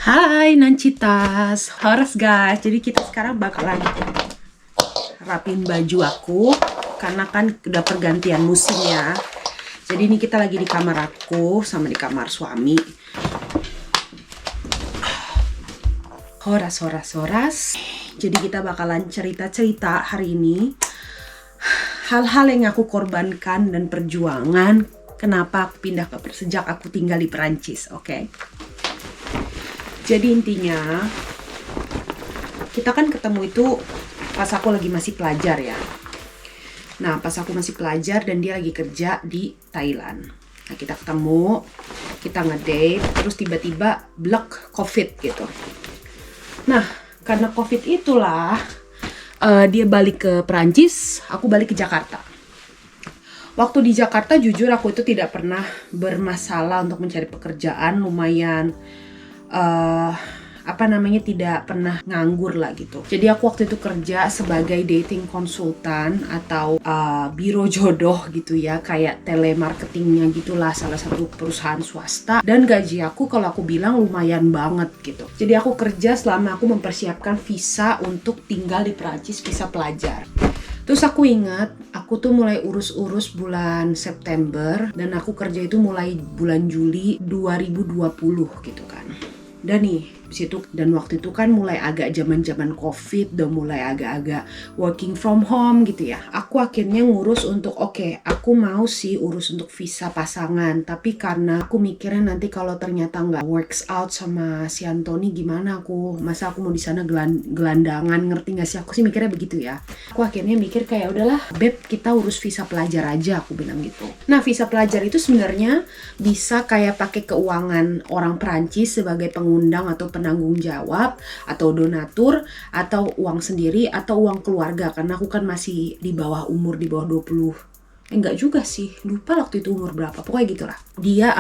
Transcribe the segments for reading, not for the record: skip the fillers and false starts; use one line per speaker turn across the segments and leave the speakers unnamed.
Hai Nancitas, Horas guys. Jadi kita sekarang bakalan rapin baju aku karena kan udah pergantian musim ya. Jadi ini kita lagi di kamar aku sama di kamar suami. Horas. Jadi kita bakalan cerita-cerita hari ini hal-hal yang aku korbankan dan perjuangan kenapa aku pindah sejak aku tinggal di Perancis, oke? Jadi intinya kita kan ketemu itu pas aku lagi masih pelajar ya. Nah pas aku masih pelajar dan dia lagi kerja di Thailand. Nah kita ketemu, kita ngedate, terus tiba-tiba blek COVID gitu. Nah karena COVID itulah dia balik ke Perancis, aku balik ke Jakarta. Waktu di Jakarta jujur aku itu tidak pernah bermasalah untuk mencari pekerjaan, lumayan tidak pernah nganggur lah gitu. Jadi aku waktu itu kerja sebagai dating konsultan atau biro jodoh gitu ya, kayak telemarketingnya gitulah, salah satu perusahaan swasta. Dan gaji aku kalau aku bilang lumayan banget gitu. Jadi aku kerja selama aku mempersiapkan visa untuk tinggal di Perancis, visa pelajar. Terus aku ingat, aku tuh mulai urus-urus bulan September dan aku kerja itu mulai bulan Juli 2020 gitu kan. Dan nih, dan waktu itu kan mulai agak zaman-zaman COVID, udah mulai agak-agak working from home gitu ya. Aku akhirnya ngurus untuk aku mau sih urus untuk visa pasangan, tapi karena aku mikirnya nanti kalau ternyata nggak works out sama si Anthony gimana masa aku mau di sana gelandangan, ngerti nggak sih? Aku sih mikirnya begitu ya. Aku akhirnya mikir kayak udahlah, Beb, kita urus visa pelajar aja, aku bilang gitu. Nah, visa pelajar itu sebenarnya bisa kayak pakai keuangan orang Perancis sebagai pengundang atau penanggung jawab atau donatur atau uang sendiri atau uang keluarga karena aku kan masih di bawah 20. Enggak juga sih, lupa waktu itu umur berapa, pokoknya gitulah.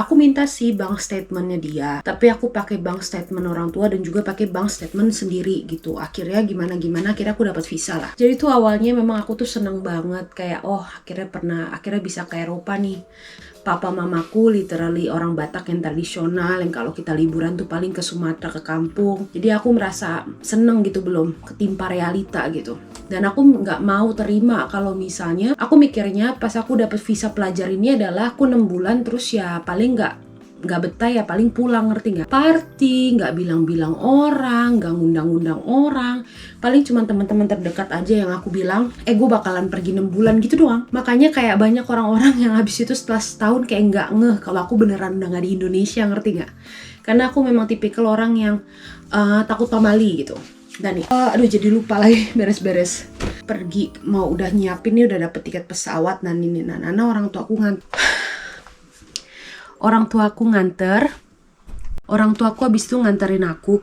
Aku minta sih bank statementnya dia, tapi aku pakai bank statement orang tua dan juga pakai bank statement sendiri gitu. Akhirnya gimana akhirnya aku dapat visa lah. Jadi tuh awalnya memang aku tuh seneng banget kayak akhirnya bisa ke Eropa nih. Papa mamaku literally orang Batak yang tradisional, yang kalau kita liburan tuh paling ke Sumatera, ke kampung. Jadi aku merasa seneng gitu, belum ketimpa realita gitu. Dan aku nggak mau terima kalau misalnya aku mikirnya pas aku dapat visa pelajar ini adalah aku 6 bulan terus ya paling nggak betah ya paling pulang, ngerti nggak? Party, nggak bilang-bilang orang, nggak ngundang-ngundang orang, paling cuma teman-teman terdekat aja yang aku bilang, gue bakalan pergi 6 bulan gitu doang. Makanya kayak banyak orang-orang yang habis itu setelah setahun kayak nggak ngeh kalau aku beneran udah nggak di Indonesia, ngerti nggak? Karena aku memang tipikal orang yang takut pamali gitu. Dan nih, jadi lupa lagi beres-beres pergi, mau udah nyiapin nih, udah dapet tiket pesawat, orang tua aku habis itu nganterin aku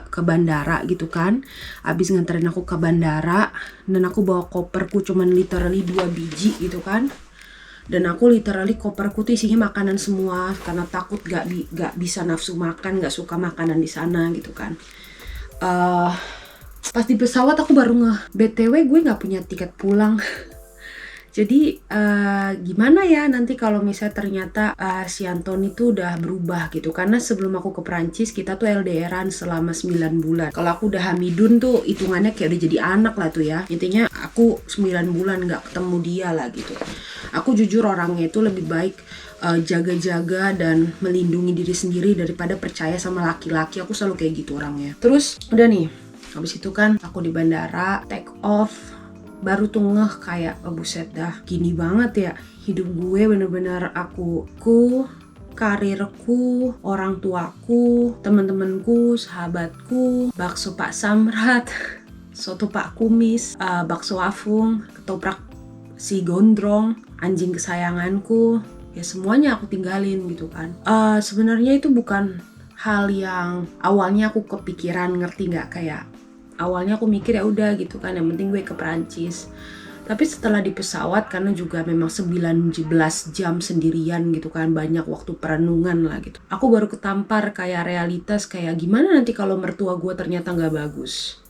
ke bandara gitu kan. Habis nganterin aku ke bandara dan aku bawa koperku cuman literally 2 biji gitu kan. Dan aku literally koperku tuh isinya makanan semua karena takut gak bisa nafsu makan, gak suka makanan di sana gitu kan. Pas di pesawat aku baru BTW gue gak punya tiket pulang. Jadi gimana ya nanti kalau misalnya ternyata si Anthony tuh udah berubah gitu. Karena sebelum aku ke Perancis kita tuh LDRan selama 9 bulan. Kalau aku udah hamidun tuh hitungannya kayak udah jadi anak lah tuh ya. Intinya aku 9 bulan gak ketemu dia lah gitu. Aku jujur orangnya itu lebih baik jaga-jaga dan melindungi diri sendiri daripada percaya sama laki-laki. Aku selalu kayak gitu orangnya. Terus udah nih, habis itu kan aku di bandara take off, baru tuh ngeh kayak buset dah, gini banget ya hidup gue, bener-bener aku, karirku, orang tuaku, temen-temenku, sahabatku, bakso Pak Samrat, soto Pak Kumis, bakso Afung, ketoprak si Gondrong, anjing kesayanganku, ya semuanya aku tinggalin gitu kan. Sebenarnya itu bukan hal yang awalnya aku kepikiran, ngerti nggak? Kayak awalnya aku mikir ya udah gitu kan, yang penting gue ke Perancis. Tapi setelah di pesawat, karena juga memang 19 jam sendirian gitu kan, banyak waktu perenungan lah gitu, aku baru ketampar kayak realitas, kayak gimana nanti kalau mertua gue ternyata gak bagus.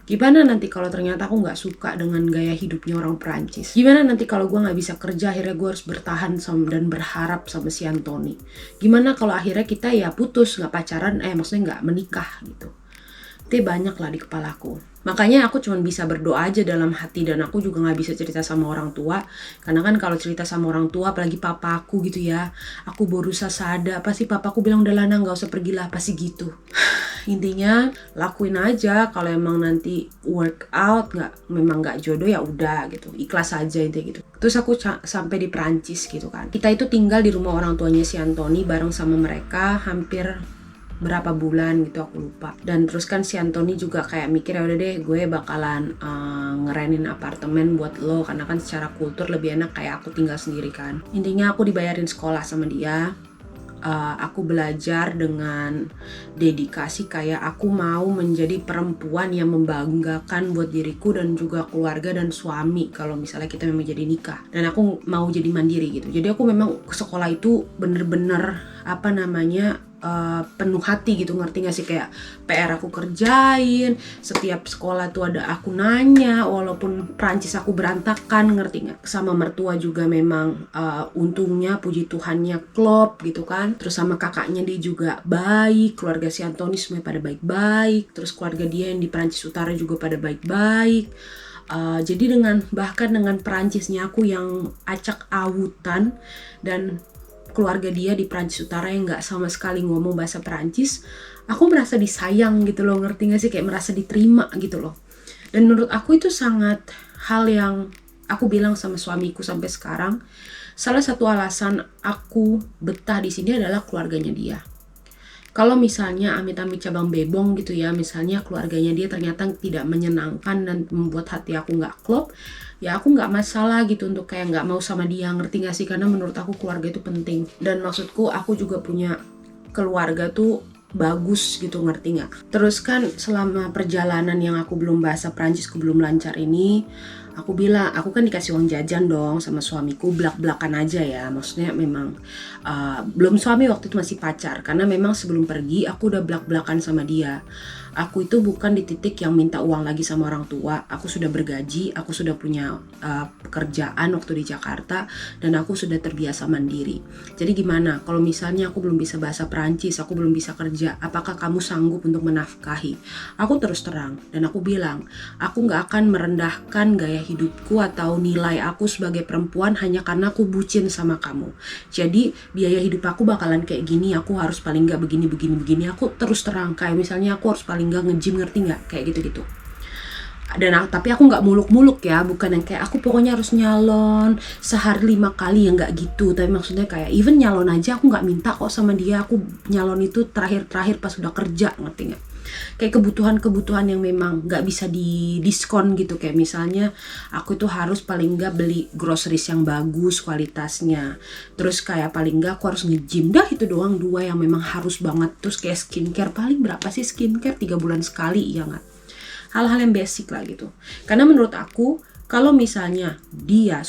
Gimana nanti kalau ternyata aku nggak suka dengan gaya hidupnya orang Perancis? Gimana nanti kalau gue nggak bisa kerja, akhirnya gue harus bertahan dan berharap sama si Anthony? Gimana kalau akhirnya kita ya putus, nggak pacaran, maksudnya nggak menikah gitu? Itu banyak lah di kepalaku. Makanya aku cuma bisa berdoa aja dalam hati, dan aku juga nggak bisa cerita sama orang tua, karena kan kalau cerita sama orang tua, apalagi papa aku gitu ya, aku berusaha sadar, pasti papaku bilang udah Lana nggak usah pergilah, pasti gitu. Intinya lakuin aja, kalau emang nanti work out, memang nggak jodoh ya udah gitu, ikhlas aja intinya gitu. Terus aku sampai di Perancis gitu kan, kita itu tinggal di rumah orang tuanya si Anthony bareng sama mereka hampir berapa bulan gitu, aku lupa. Dan terus kan si Anthony juga kayak mikir, ya udah deh gue bakalan ngerenin apartemen buat lo, karena kan secara kultur lebih enak kayak aku tinggal sendiri kan. Intinya aku dibayarin sekolah sama dia. Aku belajar dengan dedikasi, kayak aku mau menjadi perempuan yang membanggakan buat diriku dan juga keluarga dan suami kalau misalnya kita memang jadi nikah, dan aku mau jadi mandiri gitu. Jadi aku memang ke sekolah itu bener-bener penuh hati gitu, ngerti gak sih? Kayak PR aku kerjain, setiap sekolah tuh ada aku nanya, walaupun Prancis aku berantakan, ngerti gak? Sama mertua juga memang untungnya puji Tuhannya klop gitu kan. Terus sama kakaknya dia juga baik, keluarga si Anthony semuanya pada baik-baik, terus keluarga dia yang di Prancis Utara juga pada baik-baik. Jadi bahkan dengan Perancisnya aku yang acak awutan, dan keluarga dia di Prancis Utara yang gak sama sekali ngomong bahasa Perancis, aku merasa disayang gitu loh, ngerti gak sih? Kayak merasa diterima gitu loh. Dan menurut aku itu sangat hal yang aku bilang sama suamiku sampai sekarang, salah satu alasan aku betah di sini adalah keluarganya dia. Kalau misalnya amit-amit cabang bebong gitu ya, misalnya keluarganya dia ternyata tidak menyenangkan dan membuat hati aku nggak klop, ya aku nggak masalah gitu untuk kayak nggak mau sama dia, ngerti nggak sih? Karena menurut aku keluarga itu penting. Dan maksudku aku juga punya keluarga tuh bagus gitu, ngerti nggak? Terus kan selama perjalanan yang aku belum bahasa Prancisku belum lancar ini, aku bilang, aku kan dikasih uang jajan dong sama suamiku, belak-belakan aja ya. Maksudnya memang belum suami, waktu itu masih pacar. Karena memang sebelum pergi aku udah belak-belakan sama dia. Aku itu bukan di titik yang minta uang lagi sama orang tua. Aku sudah bergaji, aku sudah punya pekerjaan waktu di Jakarta, dan aku sudah terbiasa mandiri. Jadi gimana kalau misalnya aku belum bisa bahasa Perancis, aku belum bisa kerja, apakah kamu sanggup untuk menafkahi? Aku terus terang, dan aku bilang, aku gak akan merendahkan gaya hidupku atau nilai aku sebagai perempuan hanya karena aku bucin sama kamu. Jadi biaya hidup aku bakalan kayak gini, aku harus paling gak begini. Aku terus terang, kayak misalnya aku harus paling gak nge-gym, ngerti gak? Kayak gitu-gitu. Dan tapi aku nggak muluk-muluk ya, bukan yang kayak aku pokoknya harus nyalon sehari 5 kali, ya nggak gitu. Tapi maksudnya kayak even nyalon aja aku nggak minta kok sama dia, aku nyalon itu terakhir pas udah kerja, ngerti nggak? Kayak kebutuhan yang memang nggak bisa didiskon gitu. Kayak misalnya aku tuh harus paling nggak beli groceries yang bagus kualitasnya, terus kayak paling nggak aku harus nge-gym, dah itu doang, 2 yang memang harus banget. Terus kayak skincare, paling berapa sih skincare? 3 bulan sekali, ya nggak? Hal-hal yang basic lah gitu. Karena menurut aku, kalau misalnya dia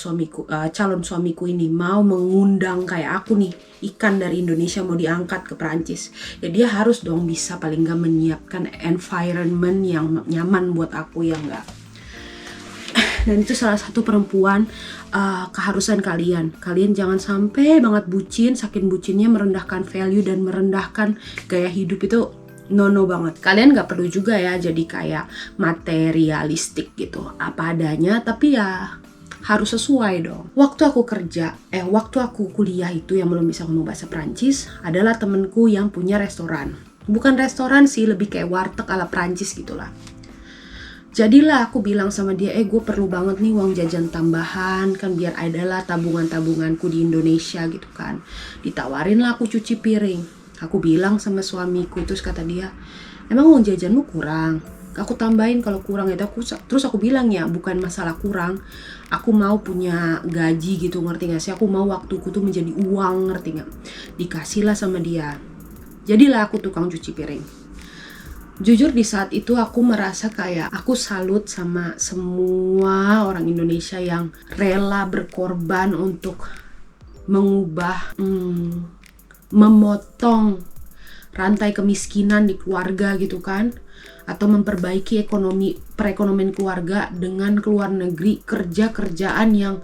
calon suamiku ini mau mengundang kayak aku nih, ikan dari Indonesia mau diangkat ke Perancis, ya dia harus dong bisa paling nggak menyiapkan environment yang nyaman buat aku, ya nggak? Dan itu salah satu perempuan, keharusan kalian jangan sampai banget bucin, saking bucinnya merendahkan value dan merendahkan gaya hidup. Itu no banget. Kalian gak perlu juga ya jadi kayak materialistik gitu, apa adanya, tapi ya harus sesuai dong. Waktu aku kuliah itu yang belum bisa ngomong bahasa Prancis, adalah temenku yang punya restoran. Bukan restoran sih, lebih kayak warteg ala Prancis gitulah. Jadilah aku bilang sama dia, gue perlu banget nih uang jajan tambahan, kan biar adalah tabunganku di Indonesia gitu kan. Ditawarin lah aku cuci piring. Aku bilang sama suamiku, terus kata dia, emang uang jajanmu kurang? Aku tambahin kalau kurang itu terus aku bilang, ya bukan masalah kurang, aku mau punya gaji gitu, ngerti gak sih? Aku mau waktuku tuh menjadi uang, ngerti gak? Dikasih lah sama dia. Jadilah aku tukang cuci piring. Jujur di saat itu aku merasa kayak aku salut sama semua orang Indonesia yang rela berkorban untuk mengubah, memotong rantai kemiskinan di keluarga gitu kan, atau memperbaiki perekonomian keluarga dengan keluar negeri kerjaan yang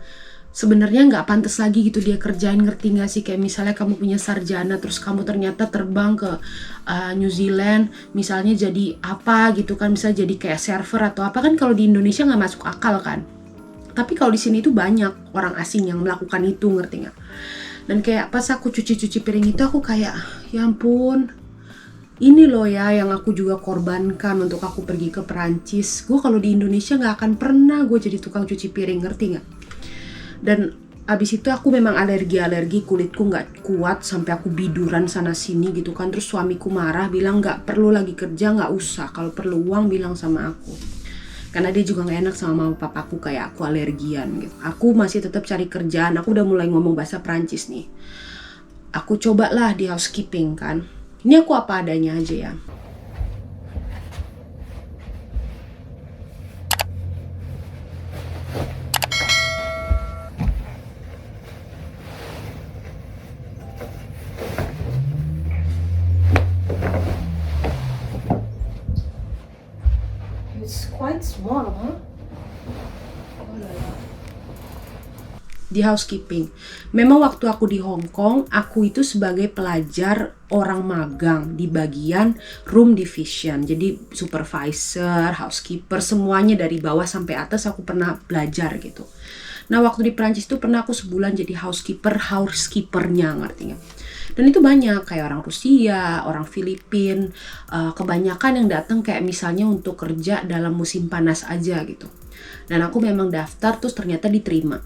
sebenarnya nggak pantas lagi gitu dia kerjain, ngerti nggak sih? Kayak misalnya kamu punya sarjana terus kamu ternyata terbang ke New Zealand misalnya jadi apa gitu kan, bisa jadi kayak server atau apa, kan kalau di Indonesia nggak masuk akal kan. Tapi kalau di sini tuh banyak orang asing yang melakukan itu, ngerti nggak? Dan kayak pas aku cuci piring itu aku kayak ya ampun, ini loh ya yang aku juga korbankan untuk aku pergi ke Perancis. Gue kalau di Indonesia nggak akan pernah gue jadi tukang cuci piring, ngerti nggak? Dan abis itu aku memang alergi, kulitku nggak kuat sampai aku biduran sana sini gitu kan. Terus suamiku marah, bilang nggak perlu lagi kerja, nggak usah, kalau perlu uang bilang sama aku. Karena dia juga nggak enak sama mama papaku kayak aku alergian gitu. Aku masih tetap cari kerjaan, aku udah mulai ngomong bahasa Prancis nih. Aku cobalah di housekeeping kan. Ini aku apa adanya aja ya. It's quite small, huh? Di housekeeping. Memang waktu aku di Hong Kong, aku itu sebagai pelajar orang magang di bagian room division. Jadi supervisor, housekeeper, semuanya dari bawah sampai atas aku pernah belajar gitu. Nah waktu di Prancis itu pernah aku sebulan jadi housekeepernya, ngerti nggak? Dan itu banyak kayak orang Rusia, orang Filipin, kebanyakan yang datang kayak misalnya untuk kerja dalam musim panas aja gitu. Dan aku memang daftar terus ternyata diterima.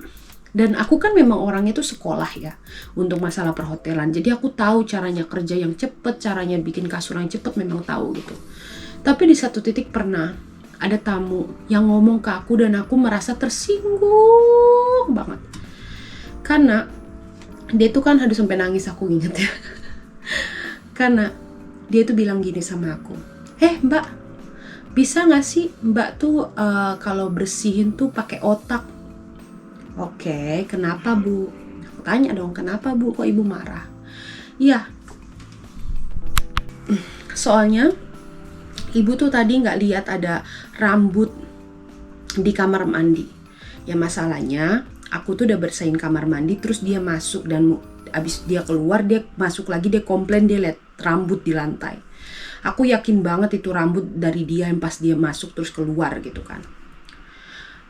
Dan aku kan memang orangnya tuh sekolah ya untuk masalah perhotelan. Jadi aku tahu caranya kerja yang cepet, caranya bikin kasur yang cepet, memang tahu gitu. Tapi di satu titik pernah ada tamu yang ngomong ke aku dan aku merasa tersinggung banget. Karena dia tuh kan aduh sampai nangis aku inget ya. Karena dia tuh bilang gini sama aku, Mbak, bisa gak sih Mbak tuh kalau bersihin tuh pakai otak? Oke, kenapa Bu? Aku tanya dong, kenapa Bu? Kok Ibu marah? Iya, soalnya Ibu tuh tadi gak lihat ada rambut di kamar mandi. Ya masalahnya aku tuh udah bersihin kamar mandi, terus dia masuk dan abis dia keluar dia masuk lagi, dia komplain dia lihat rambut di lantai. Aku yakin banget itu rambut dari dia yang pas dia masuk terus keluar gitu kan.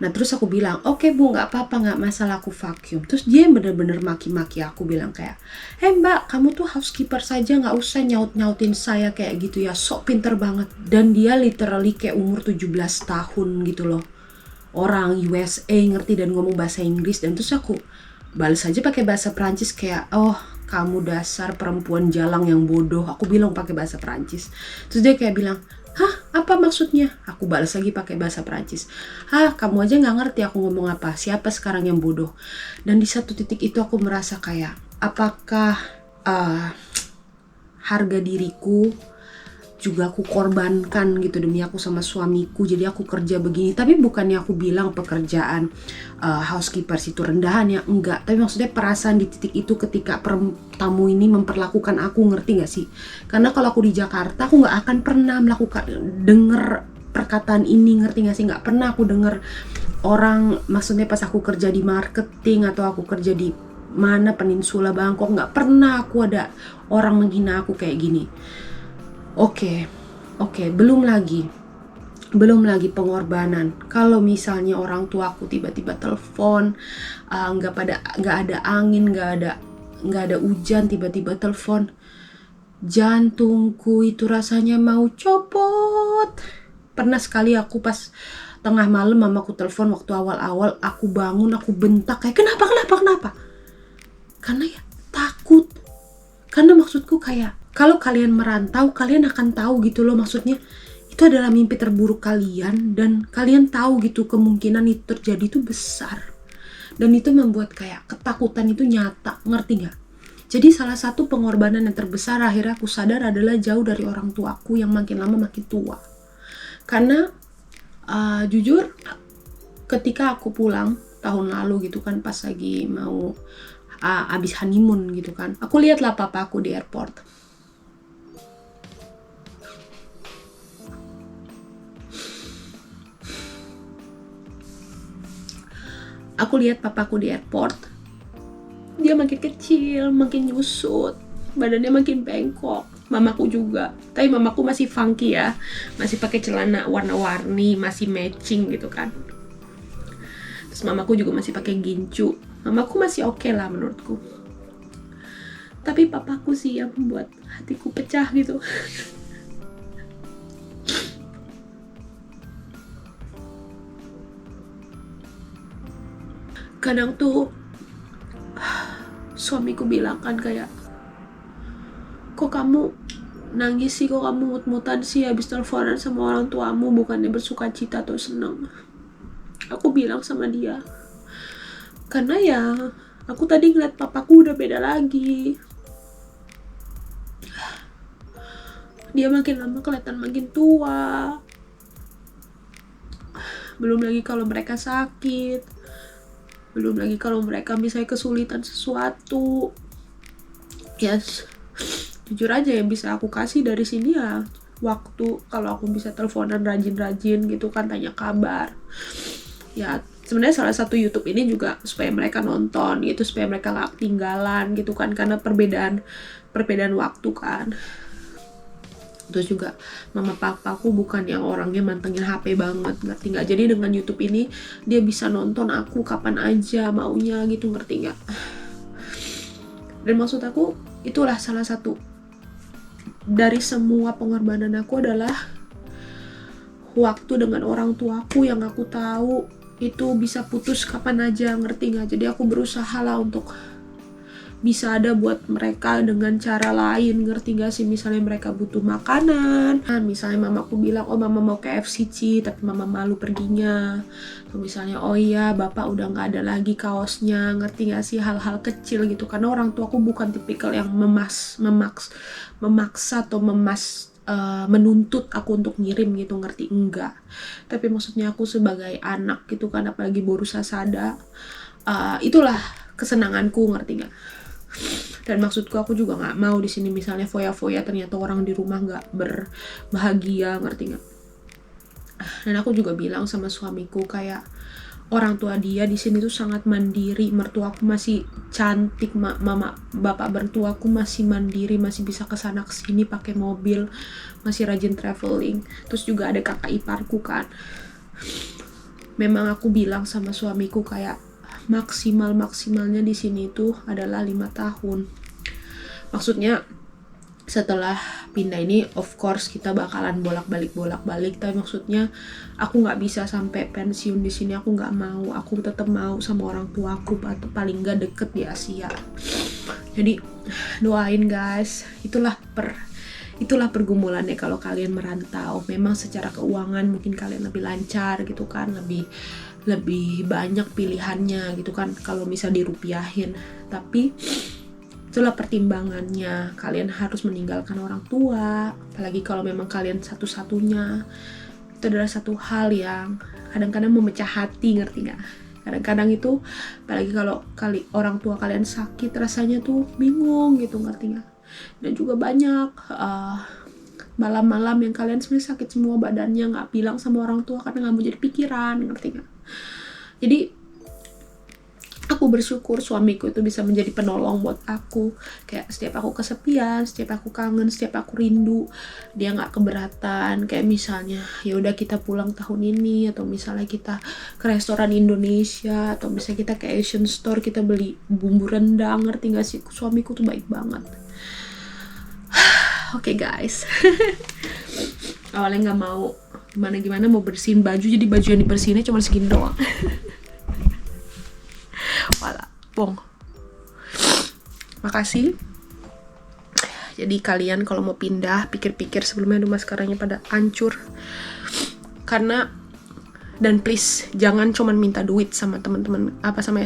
Nah terus aku bilang, oke Bu, gak apa-apa, gak masalah, aku vacuum. Terus dia bener-bener maki-maki aku, bilang kayak, Mbak, kamu tuh housekeeper saja, gak usah nyaut-nyautin saya kayak gitu ya, sok pinter banget. Dan dia literally kayak umur 17 tahun gitu loh, orang USA, ngerti dan ngomong bahasa Inggris. Dan terus aku balas aja pakai bahasa Prancis kayak, oh kamu dasar perempuan jalang yang bodoh, aku bilang pakai bahasa Prancis. Terus dia kayak bilang, hah, apa maksudnya? Aku balas lagi pakai bahasa Prancis. Hah, kamu aja nggak ngerti aku ngomong apa, siapa sekarang yang bodoh? Dan di satu titik itu aku merasa kayak, apakah harga diriku juga aku korbankan gitu demi aku sama suamiku, jadi aku kerja begini. Tapi bukannya aku bilang pekerjaan housekeeper itu rendahan ya, enggak. Tapi maksudnya perasaan di titik itu ketika tamu ini memperlakukan aku, ngerti gak sih? Karena kalau aku di Jakarta aku gak akan pernah denger perkataan ini, ngerti gak sih? Gak pernah aku denger orang, maksudnya pas aku kerja di marketing atau aku kerja di mana Peninsula Bangkok, gak pernah aku ada orang menghina aku kayak gini. Oke, belum lagi pengorbanan. Kalau misalnya orang tuaku tiba-tiba telepon, nggak ada angin, nggak ada hujan, tiba-tiba telepon, jantungku itu rasanya mau copot. Pernah sekali aku pas tengah malam mamaku telepon waktu awal-awal, aku bangun, aku bentak kayak kenapa? Karena ya takut. Karena maksudku kayak, kalau kalian merantau, kalian akan tahu gitu loh, maksudnya itu adalah mimpi terburuk kalian dan kalian tahu gitu kemungkinan itu terjadi itu besar. Dan itu membuat kayak ketakutan itu nyata, ngerti gak? Jadi salah satu pengorbanan yang terbesar akhirnya aku sadar adalah jauh dari orang tuaku yang makin lama makin tua. Karena jujur ketika aku pulang tahun lalu gitu kan, pas lagi mau abis honeymoon gitu kan, aku lihatlah papaku di airport. Aku lihat papaku di airport, dia makin kecil, makin nyusut, badannya makin bengkok. Mamaku juga, tapi mamaku masih funky ya, masih pakai celana warna-warni, masih matching gitu kan. Terus mamaku juga masih pakai gincu. Mamaku masih oke lah menurutku. Tapi papaku sih yang membuat hatiku pecah gitu. Kadang tuh suamiku bilang kan kayak, kok kamu nangis sih, kok kamu mut-mutan sih habis teleponan sama orang tuamu, bukannya bersuka cita atau seneng. Aku bilang sama dia, karena ya aku tadi ngeliat papaku udah beda lagi. Dia makin lama kelihatan makin tua. Belum lagi kalau mereka sakit, belum lagi kalau mereka misalnya kesulitan sesuatu. Yes, jujur aja yang bisa aku kasih dari sini ya waktu. Kalau aku bisa teleponan rajin-rajin gitu kan, tanya kabar. Ya sebenarnya salah satu YouTube ini juga supaya mereka nonton gitu, supaya mereka gak ketinggalan gitu kan, karena perbedaan waktu kan. Terus juga mama papaku bukan yang orangnya mantengin HP banget, ngerti gak? Jadi dengan YouTube ini dia bisa nonton aku kapan aja maunya gitu, ngerti gak? Dan maksud aku itulah salah satu dari semua pengorbanan aku adalah waktu dengan orang tuaku yang aku tahu itu bisa putus kapan aja, ngerti gak? Jadi aku berusaha lah untuk bisa ada buat mereka dengan cara lain, ngerti gak sih? Misalnya mereka butuh makanan, misalnya mamaku bilang, oh mama mau KFC Ci, tapi mama malu perginya. Atau misalnya, oh iya bapak udah gak ada lagi kaosnya, ngerti gak sih? Hal-hal kecil gitu, karena orang tuaku bukan tipikal yang memaksa atau menuntut aku untuk ngirim gitu, ngerti? Enggak. Tapi maksudnya aku sebagai anak gitu kan, apalagi baru sasada, itulah kesenanganku, ngerti gak? Dan maksudku aku juga nggak mau di sini misalnya foya-foya ternyata orang di rumah nggak berbahagia, ngerti nggak? Dan aku juga bilang sama suamiku kayak orang tua dia di sini tuh sangat mandiri, mertuaku masih cantik, mama bapak mertuaku masih mandiri, masih bisa kesana kesini pakai mobil, masih rajin traveling. Terus juga ada kakak iparku kan. Memang aku bilang sama suamiku kayak maksimalnya di sini tuh adalah 5 tahun. Maksudnya setelah pindah ini of course kita bakalan bolak-balik, tapi maksudnya aku nggak bisa sampai pensiun di sini, aku nggak mau. Aku tetap mau sama orang tuaku atau paling nggak deket di Asia. Jadi doain guys, itulah pergumulannya kalau kalian merantau. Memang secara keuangan mungkin kalian lebih lancar gitu kan, lebih banyak pilihannya gitu kan kalau misal dirupiahin, tapi itulah pertimbangannya. Kalian harus meninggalkan orang tua, apalagi kalau memang kalian satu-satunya. Itu adalah satu hal yang kadang-kadang memecah hati, ngerti gak? Kadang-kadang itu apalagi kalau orang tua kalian sakit, rasanya tuh bingung gitu, ngerti gak? Dan juga banyak malam-malam yang kalian sebenarnya sakit semua badannya, nggak bilang sama orang tua karena nggak mau jadi pikiran, ngerti gak? Jadi aku bersyukur suamiku itu bisa menjadi penolong buat aku. Kayak setiap aku kesepian, setiap aku kangen, setiap aku rindu, dia nggak keberatan. Kayak misalnya ya udah kita pulang tahun ini, atau misalnya kita ke restoran Indonesia, atau misalnya kita ke Asian store, kita beli bumbu rendang, ngerti gak sih? Suamiku tuh baik banget. Oke guys. Awalnya nggak mau gimana mau bersihin baju, jadi baju yang dibersihinnya cuma segini doang. Wala, bong. Makasih. Jadi kalian kalau mau pindah, pikir-pikir sebelumnya aduh maskaranya pada hancur. Dan please jangan cuman minta duit sama teman-teman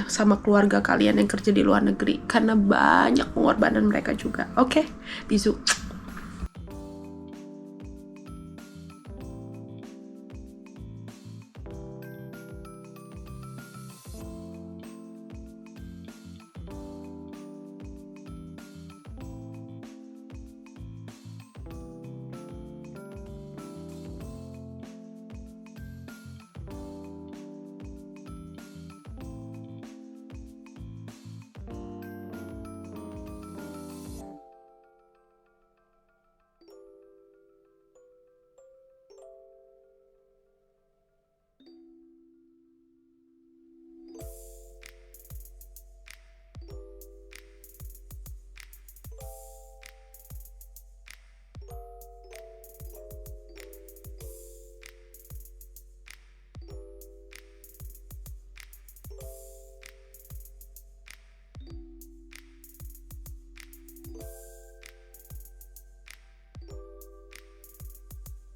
sama keluarga kalian yang kerja di luar negeri, karena banyak pengorbanan mereka juga. Oke, bisu.